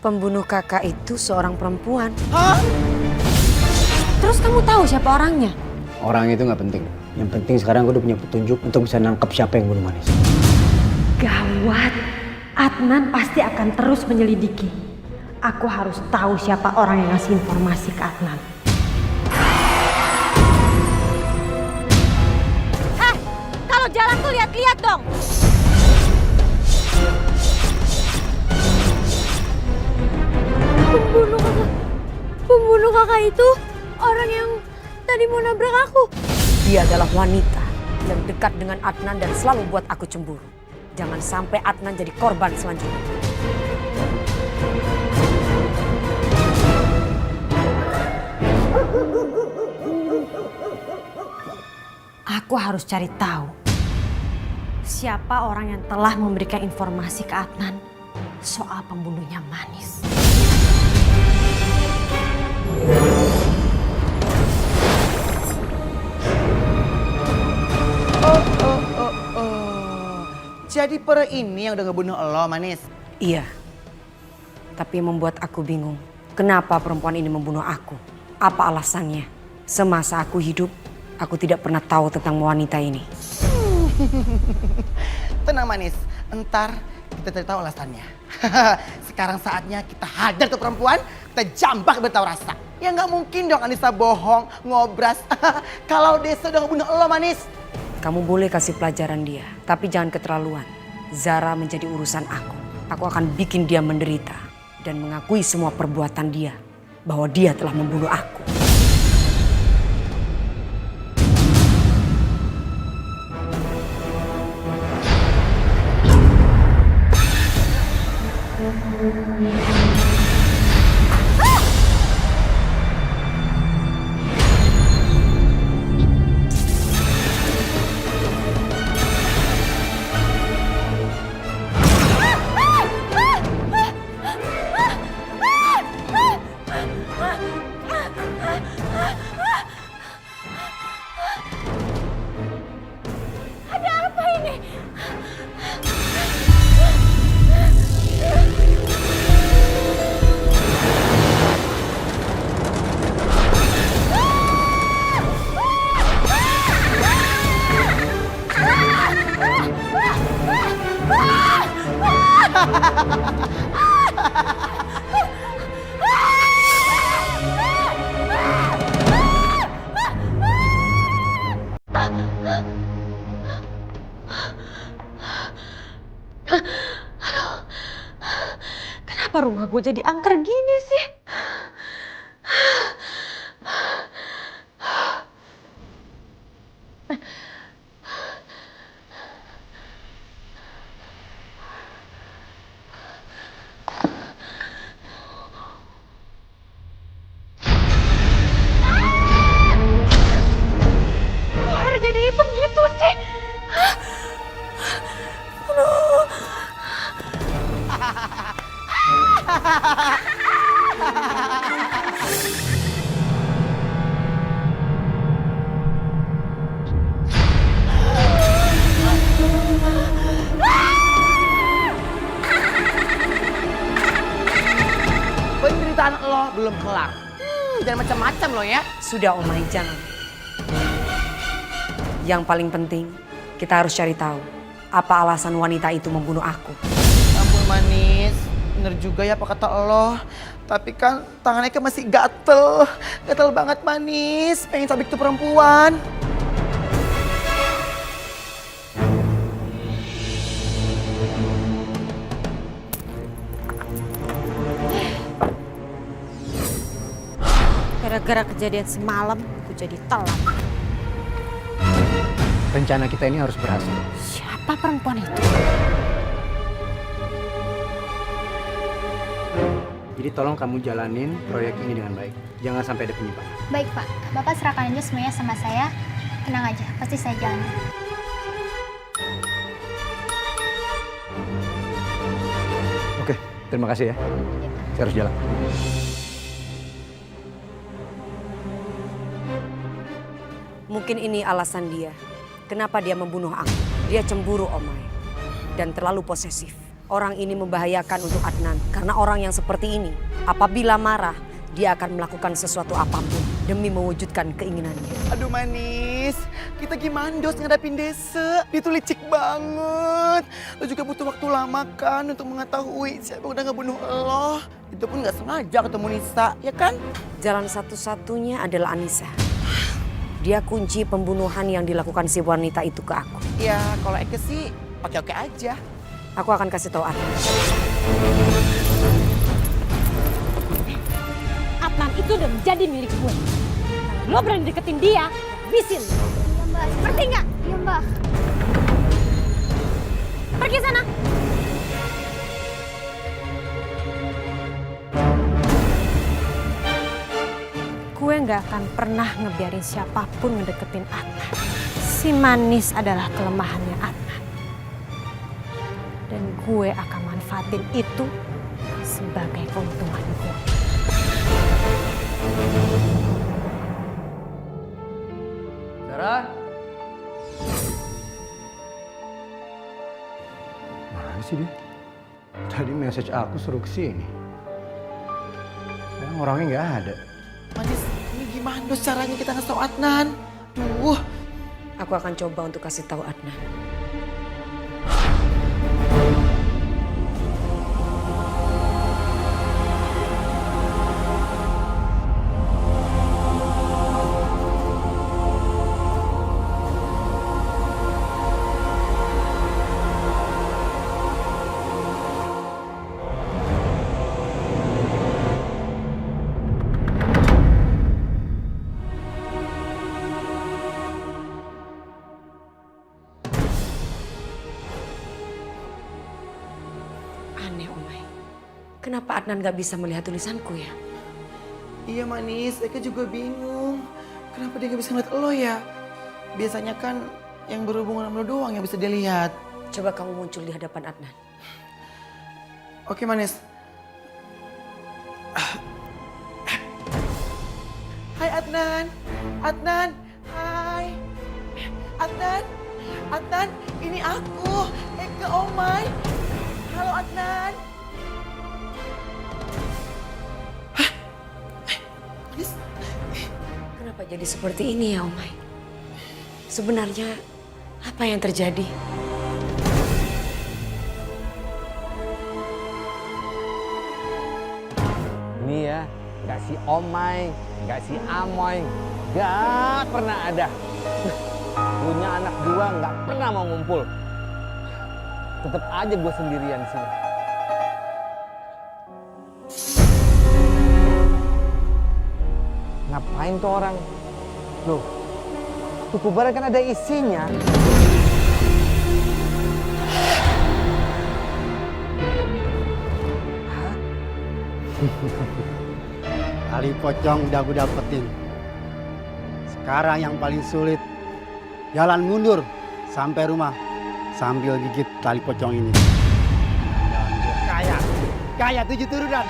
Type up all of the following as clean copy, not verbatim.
pembunuh kakak itu seorang perempuan. Hah? Terus kamu tahu siapa orangnya? Orang itu nggak penting. Yang penting sekarang gue udah punya petunjuk untuk bisa nangkep siapa yang bunuh Manis. Gawat, Adnan pasti akan terus menyelidiki. Aku harus tahu siapa orang yang ngasih informasi ke Adnan. Kalau jalan tuh lihat-lihat dong. Pembunuh kakak itu orang yang tadi mau nabrak aku. Dia adalah wanita yang dekat dengan Adnan dan selalu buat aku cemburu. Jangan sampai Adnan jadi korban selanjutnya. Aku harus cari tahu siapa orang yang telah memberikan informasi ke Adnan soal pembunuhnya Manis. Jadi pera ini yang udah ngebunuh lo, Manis? Iya. Tapi yang membuat aku bingung, kenapa perempuan ini membunuh aku? Apa alasannya? Semasa aku hidup, aku tidak pernah tahu tentang wanita ini. Tenang, Manis. Entar kita cari tahu alasannya. Sekarang saatnya kita hajar tuh perempuan, kita jambak bertahu rasa. Ya nggak mungkin dong Anissa bohong, ngobras. Kalau Desa udah ngebunuh lo, Manis. Kamu boleh kasih pelajaran dia, tapi jangan keterlaluan. Zara menjadi urusan aku. Aku akan bikin dia menderita dan mengakui semua perbuatan dia, bahwa dia telah membunuh aku. Kenapa rumah gue jadi angker gini sih? Kok jadi begitu sih? Penderitaan lo belum kelar. Jangan macam-macam lo ya. Sudah Omai, jangan. Yang paling penting, kita harus cari tahu apa alasan wanita itu membunuh aku. Ampun, Manis. Bener juga ya apa kata lo. Tapi kan tangannya kan masih gatel. Gatel banget, Manis. Pengen sabik tuh perempuan. Gara-gara kejadian semalam, aku jadi telat. Rencana kita ini harus berhasil. Siapa perempuan itu? Jadi tolong kamu jalanin proyek ini dengan baik. Jangan sampai ada penyimpangan. Baik Pak, Bapak serahkan aja semuanya sama saya. Tenang aja, pasti saya jalanin. Oke, terima kasih ya. Saya harus jalan. Mungkin ini alasan dia. Kenapa dia membunuh aku. Dia cemburu, Omai. Dan terlalu posesif. Orang ini membahayakan untuk Adnan karena orang yang seperti ini apabila marah dia akan melakukan sesuatu apapun demi mewujudkan keinginannya. Aduh Manis, kita gimana dos ngadapin Desa? Dia tuh licik banget. Lo juga butuh waktu lama kan untuk mengetahui siapa udah ngebunuh lo. Itu pun gak sengaja ketemu Nisa, ya kan? Jalan satu-satunya adalah Anissa. Dia kunci pembunuhan yang dilakukan si wanita itu ke aku. Ya kalau Eke sih oke-oke aja. Aku akan kasih tahu Adnan. Adnan itu udah menjadi milik gue. Kalau lo berani deketin dia, habisin. Iya mbak. Ngerti nggak? Iya mbak. Pergi sana. Gue nggak akan pernah ngebiarin siapapun ngedeketin Adnan. Si Manis adalah kelemahannya Adnan. Dan gue akan manfaatin itu sebagai keuntungan gue. Zara? Mana sih dia? Tadi message aku suruh kesini. Sekarang orangnya nggak ada. Manis, ini gimana dos caranya kita ngasih tau Adnan? Duh. Aku akan coba untuk kasih tahu Adnan. Aneh Omai, kenapa Adnan gak bisa melihat tulisanku ya? Iya Manis, Eke juga bingung. Kenapa dia gak bisa ngeliat lo ya? Biasanya kan yang berhubungan sama lo doang yang bisa dia lihat. Coba kamu muncul di hadapan Adnan. Oke Manis. Hai Adnan. Adnan. Hai. Adnan. Adnan, ini aku. Eke Omai. Halo Adnan. Manis. Kenapa jadi seperti ini ya Omai? Sebenarnya apa yang terjadi? Ini ya, nggak si Omai, nggak si Amoy, nggak pernah ada. Punya anak dua nggak pernah mau ngumpul. Tetep aja gue sendirian sih. Ngapain tuh orang? Loh, tuh kubaran kan ada isinya. Tali pocong udah gue dapetin. Sekarang yang paling sulit, jalan mundur sampai rumah sambil gigit tali pocong ini. Kaya 7 turunan.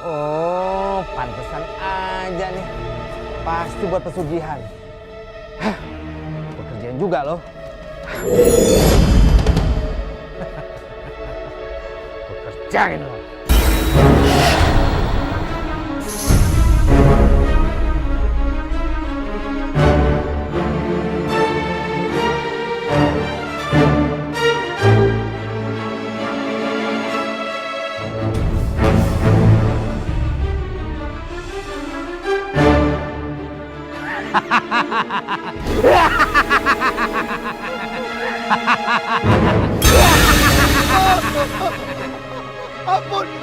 Oh, pantesan aja nih. Pasti buat pesugihan. Hah, pekerjaan juga loh. Pekerjaan loh.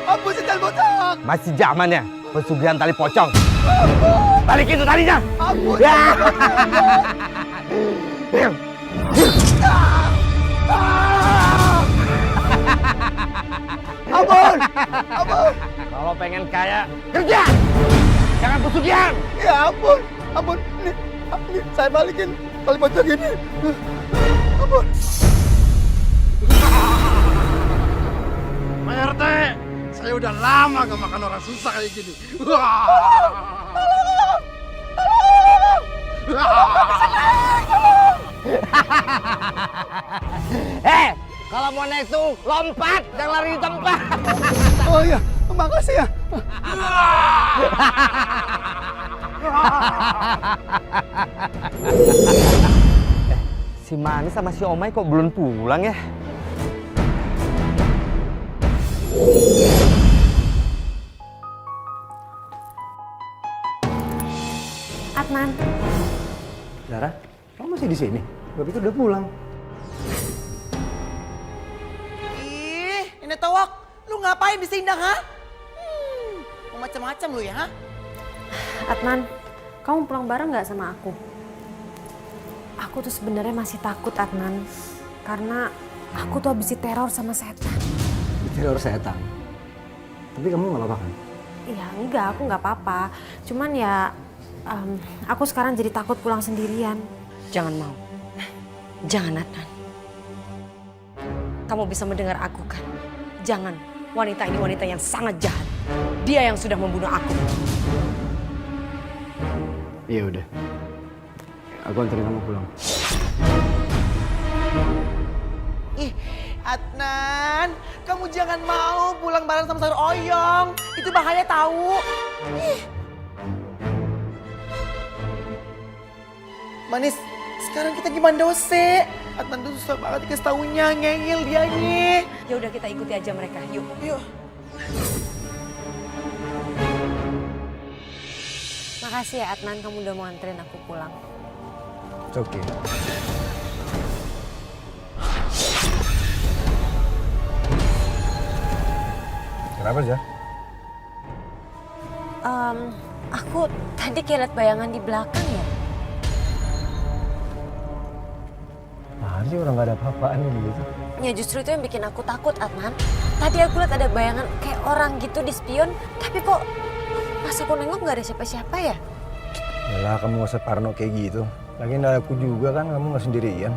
Ampun setel botak. Masih zamannya pesugihan tali pocong. Balikin tuh talinya. Ampun. Ampun. Ampun. Kalau pengen kaya, kerja. Jangan pesugihan. Ya ampun. Ampun. Ini saya balikin tali pocong ini. Ampun. Pak RT, saya udah lama gak makan orang susah kayak gini. Eh, Kalau mau naik tuh lompat, jangan lari di tempat. Oh iya, makasih ya. Si Manis sama si Omai kok belum pulang ya? Adnan, Zara, kamu masih di sini? Gue pikir udah pulang. Ih, Nenek Towok, lu ngapain di sini dah, ha? Mau macam-macam lu ya, ha? Adnan, kamu pulang bareng nggak sama aku? Aku tuh sebenarnya masih takut, Adnan, karena aku tuh habis diteror sama setan. Diteror setan. Tapi kamu nggak apa-apa kan? Ya enggak, aku nggak apa-apa. Cuman ya, aku sekarang jadi takut pulang sendirian. Jangan mau. Jangan, Adnan. Kamu bisa mendengar aku kan? Jangan. Wanita ini wanita yang sangat jahat. Dia yang sudah membunuh aku. Iya udah. Aku anterin kamu pulang. Ih, Adnan, kamu jangan mau pulang bareng sama sayur oyong. Itu bahaya tahu. Ih. Manis, sekarang kita gimana dose? Adnan tuh susah banget dikasih taunya, ngeyel dia nih. Ya udah kita ikuti aja mereka. Yuk. Yuk. Makasih ya Adnan, kamu udah mau anterin aku pulang. It's okay. Kenapa sih? Aku tadi kayak liat bayangan di belakang ya. Nah, sih orang nggak ada apa-apaan gitu. Ya justru itu yang bikin aku takut, Adnan. Tadi aku liat ada bayangan kayak orang gitu di spion, tapi kok pas aku nengok nggak ada siapa-siapa ya? Yalah, kamu nggak usah parno kayak gitu. Lagian ada aku juga kan, kamu nggak sendirian.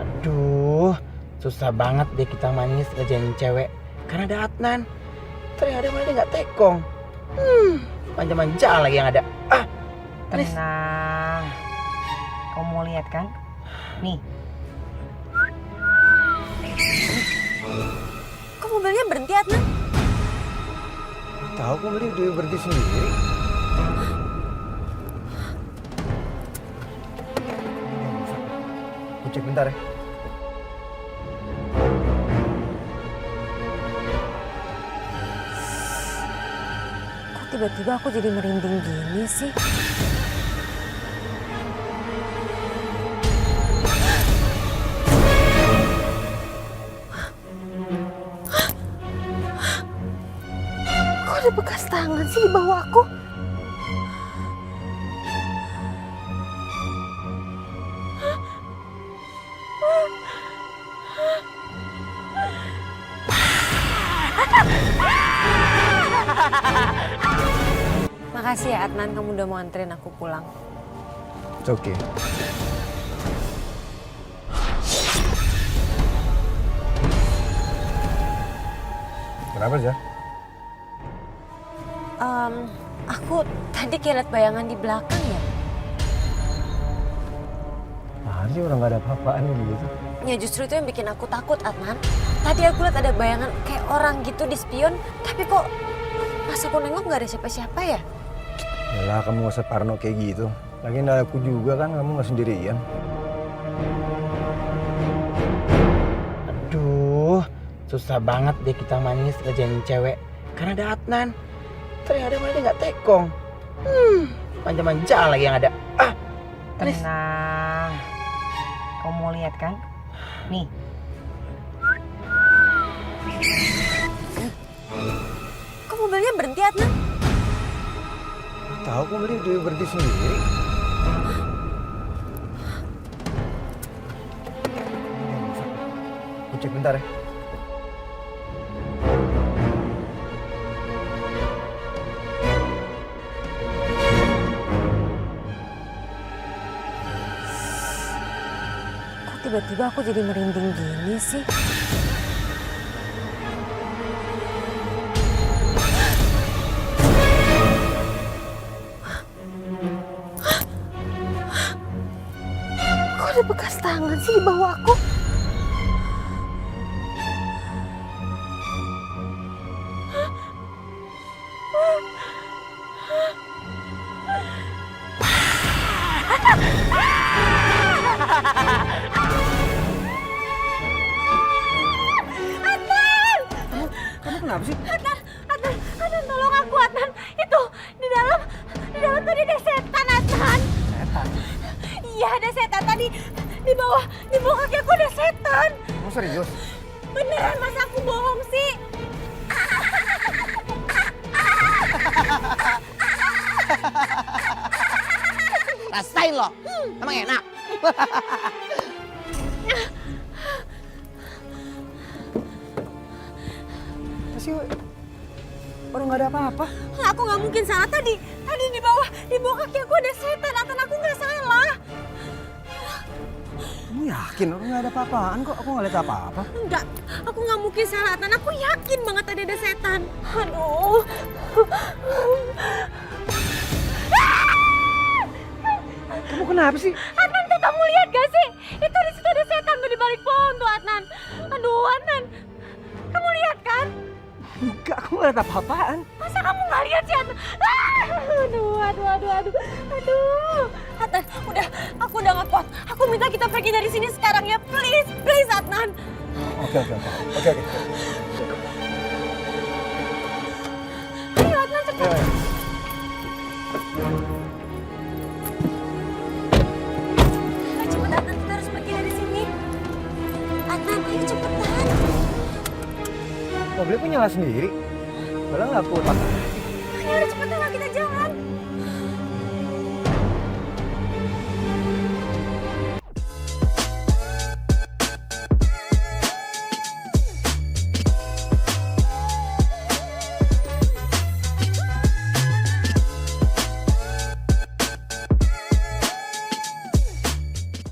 Aduh, susah banget deh kita manis ngerjain cewek. Karena ada Adnan. Ternyata malah dia nggak tekong. Manja-manja lagi yang ada. Ah, Manis. Tenang. Kamu mau lihat kan? Nih. Kok mobilnya berhenti, Adnan? Tahu kok dia berhenti sendiri. Aku cek bentar ya. Kok tiba-tiba aku jadi merinding gini sih? Kok ada bekas tangan sih di bawah aku? Makasih ya Adnan, kamu udah mau anterin aku pulang. It's okay. Kenapa sih? Aku tadi kayak liat bayangan di belakang ya. Nah, sih orang nggak ada apa-apaan gitu. Ya justru itu yang bikin aku takut, Adnan. Tadi aku liat ada bayangan kayak orang gitu di spion, tapi kok pas aku nengok nggak ada siapa-siapa ya? Yalah, kamu nggak usah parno kayak gitu. Lagian ada aku juga kan, kamu nggak sendirian. Aduh, susah banget deh kita manis ngerjain cewek. Karena ada Adnan. Ternyata malah dia nggak tekong. Manja-manja lagi yang ada. Ah, Manis. Tenang. Kamu mau lihat kan? Nih. Kok mobilnya berhenti, Adnan? Tahu kok dia berhenti sendiri. Aku cek bentar ya. Kok tiba-tiba aku jadi merinding gini sih? Kok ada bekas tangan sih di bawah aku? Kamu kenapa sih? Adnan, tolong aku Adnan. Itu di dalam tadi ada setan Adnan. Setan. Iya ada setan tadi di bawah kaki aku ada setan. Kamu serius? Beneran masa aku bohong sih? Rasain lo. Emang enak. Masih orang nggak ada apa-apa. Aku nggak mungkin salah tadi di bawah kaki aku ada setan. Adnan, aku nggak salah. Kamu yakin orang nggak ada apa-apaan kok? Aku nggak lihat apa-apa. Enggak, aku nggak mungkin salah Adnan. Aku yakin banget tadi ada setan. Aduh. Kamu kenapa sih? Adnan, tuh kamu lihat gak sih? Itu di situ ada setan tuh di balik pohon tuh Adnan. Aduh Adnan, kamu lihat kan? Enggak, aku nggak lihat apa-apaan. Masa kamu nggak lihat sih Adnan? Aduh. Adnan, aku udah nggak kuat. Aku minta kita pergi dari sini sekarang ya, please Adnan. Oke. Ayo Adnan cepat. Ayo. Ayo cepet Adnan, kita harus pergi dari sini. Adnan, ayo cepetan. Mobilnya pun nyala sendiri. Padahal nggak putar. Ayo cepetan lah kita jalan.